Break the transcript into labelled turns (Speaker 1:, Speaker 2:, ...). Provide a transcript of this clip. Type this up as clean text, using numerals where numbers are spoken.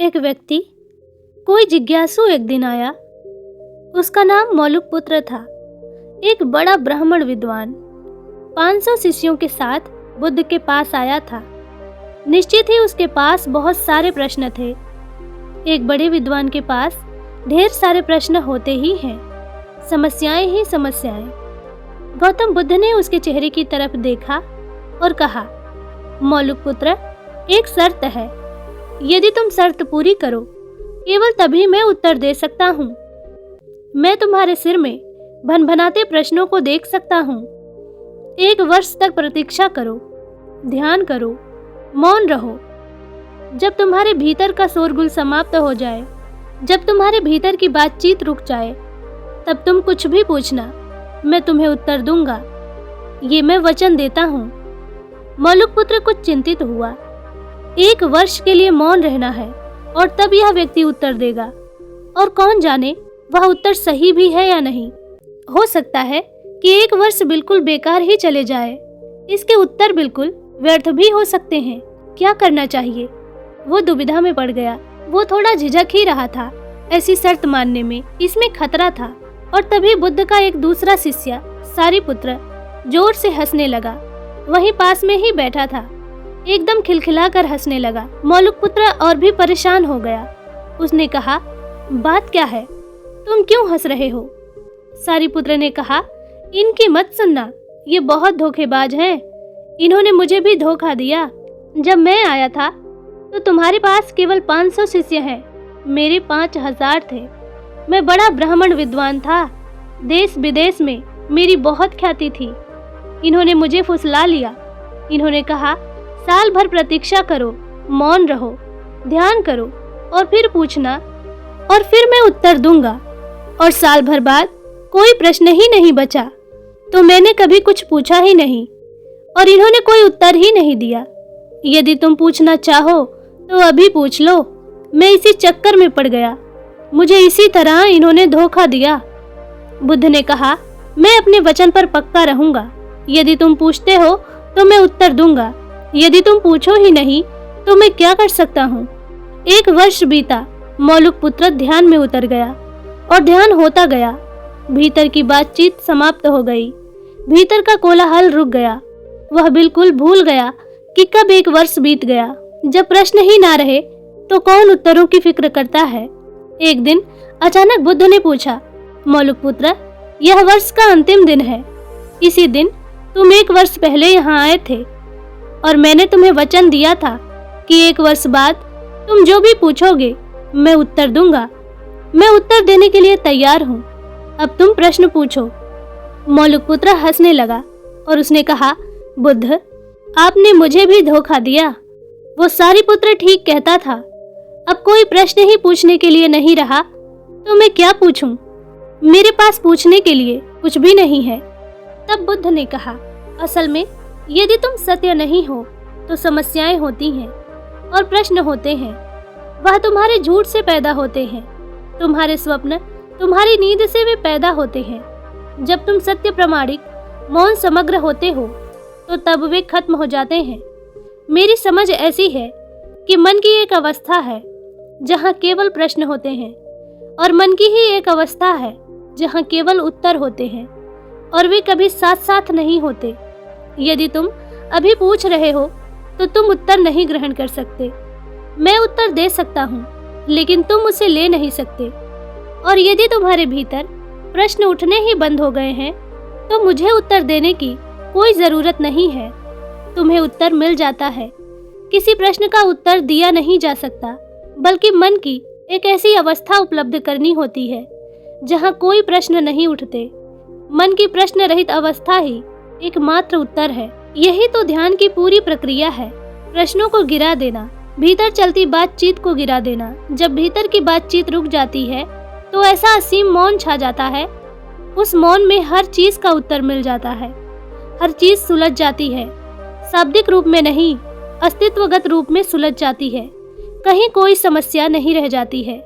Speaker 1: एक व्यक्ति, कोई जिज्ञासु एक दिन आया। उसका नाम मौलुकपुत्र था। एक बड़ा ब्राह्मण विद्वान 500 शिष्यों के साथ बुद्ध के पास आया था। निश्चित ही उसके पास बहुत सारे प्रश्न थे। एक बड़े विद्वान के पास ढेर सारे प्रश्न होते ही हैं, समस्याएं ही समस्याएं। गौतम बुद्ध ने उसके चेहरे की तरफ देखा और कहा, मौलुकपुत्र, एक शर्त है। यदि तुम शर्त पूरी करो, केवल तभी मैं उत्तर दे सकता हूँ। मैं तुम्हारे सिर में भनभनाते प्रश्नों को देख सकता हूँ। 1 वर्ष तक प्रतीक्षा करो, ध्यान करो, मौन रहो। जब तुम्हारे भीतर का शोरगुल समाप्त हो जाए, जब तुम्हारे भीतर की बातचीत रुक जाए, तब तुम कुछ भी पूछना, मैं तुम्हें उत्तर दूंगा। ये मैं वचन देता हूँ। मौलुकपुत्र कुछ चिंतित हुआ। 1 वर्ष के लिए मौन रहना है और तब यह व्यक्ति उत्तर देगा, और कौन जाने वह उत्तर सही भी है या नहीं। हो सकता है कि 1 वर्ष बिल्कुल बेकार ही चले जाए। इसके उत्तर बिल्कुल व्यर्थ भी हो सकते हैं। क्या करना चाहिए? वो दुविधा में पड़ गया। वो थोड़ा झिझक ही रहा था ऐसी शर्त मानने में। इसमें खतरा था। और तभी बुद्ध का एक दूसरा शिष्य सारिपुत्र जोर से हंसने लगा। वहीं पास में ही बैठा था, एकदम खिलखिलाकर हंसने लगा। मौलुकपुत्र और भी परेशान हो गया। उसने कहा, बात क्या है? तुम क्यों हंस रहे हो? सारिपुत्र ने कहा, इनकी मत सुनना, ये बहुत धोखेबाज हैं। इन्होंने मुझे भी धोखा दिया। जब मैं आया था तो तुम्हारे पास केवल 500 शिष्य हैं, मेरे 5000 थे। मैं बड़ा ब्राह्मण विद्वान था। देश विदेश में मेरी बहुत ख्याति थी। इन्होंने मुझे फुसला लिया। इन्होंने कहा, साल भर प्रतीक्षा करो, मौन रहो, ध्यान करो और फिर पूछना, और फिर मैं उत्तर दूंगा। और साल भर बाद कोई प्रश्न ही नहीं बचा तो मैंने कभी कुछ पूछा ही नहीं और इन्होंने कोई उत्तर ही नहीं दिया। यदि तुम पूछना चाहो तो अभी पूछ लो। मैं इसी चक्कर में पड़ गया। मुझे इसी तरह इन्होंने धोखा दिया। बुद्ध ने कहा, मैं अपने वचन पर पक्का रहूंगा। यदि तुम पूछते हो तो मैं उत्तर दूंगा। यदि तुम पूछो ही नहीं तो मैं क्या कर सकता हूँ? 1 वर्ष बीता। मौलुकपुत्र ध्यान में उतर गया और ध्यान होता गया। भीतर की बातचीत समाप्त हो गई। भीतर का कोलाहल रुक गया। वह बिल्कुल भूल गया कि कब 1 वर्ष बीत गया। जब प्रश्न ही ना रहे तो कौन उत्तरों की फिक्र करता है? एक दिन अचानक बुद्ध ने पूछा, मौलुकपुत्र, यह वर्ष का अंतिम दिन है। इसी दिन तुम 1 वर्ष पहले यहाँ आए थे और मैंने तुम्हें वचन दिया था कि 1 वर्ष बाद तुम जो भी पूछोगे मैं उत्तर दूंगा। मैं उत्तर देने के लिए तैयार हूँ। अब तुम प्रश्न पूछो। मौलुकपुत्र हंसने लगा और उसने कहा, बुद्ध, आपने मुझे भी धोखा दिया। वो सारिपुत्र ठीक कहता था। अब कोई प्रश्न ही पूछने के लिए नहीं रहा तो मैं क्या पूछूं? मेरे पास पूछने के लिए कुछ भी नहीं है। तब बुद्ध ने कहा, असल में यदि तुम सत्य नहीं हो तो समस्याएं होती हैं और प्रश्न होते हैं। वह तुम्हारे झूठ से पैदा होते हैं। तुम्हारे स्वप्न, तुम्हारी नींद से वे पैदा होते हैं। जब तुम सत्य, प्रामाणिक, मौन, समग्र होते हो तो तब वे खत्म हो जाते हैं। मेरी समझ ऐसी है कि मन की एक अवस्था है जहाँ केवल प्रश्न होते हैं और मन की ही एक अवस्था है जहाँ केवल उत्तर होते हैं और वे कभी साथ साथ नहीं होते। यदि तुम अभी पूछ रहे हो तो तुम उत्तर नहीं ग्रहण कर सकते। मैं उत्तर दे सकता हूँ लेकिन तुम उसे ले नहीं सकते। और यदि तुम्हारे भीतर प्रश्न उठने ही बंद हो गए हैं तो मुझे उत्तर देने की कोई जरूरत नहीं है। तुम्हें उत्तर मिल जाता है। किसी प्रश्न का उत्तर दिया नहीं जा सकता, बल्कि मन की एक ऐसी अवस्था उपलब्ध करनी होती है जहाँ कोई प्रश्न नहीं उठते। मन की प्रश्न रहित अवस्था ही एकमात्र उत्तर है। यही तो ध्यान की पूरी प्रक्रिया है। प्रश्नों को गिरा देना, भीतर चलती बातचीत को गिरा देना। जब भीतर की बातचीत रुक जाती है तो ऐसा असीम मौन छा जाता है। उस मौन में हर चीज का उत्तर मिल जाता है। हर चीज सुलझ जाती है। शाब्दिक रूप में नहीं, अस्तित्वगत रूप में सुलझ जाती है। कहीं कोई समस्या नहीं रह जाती है।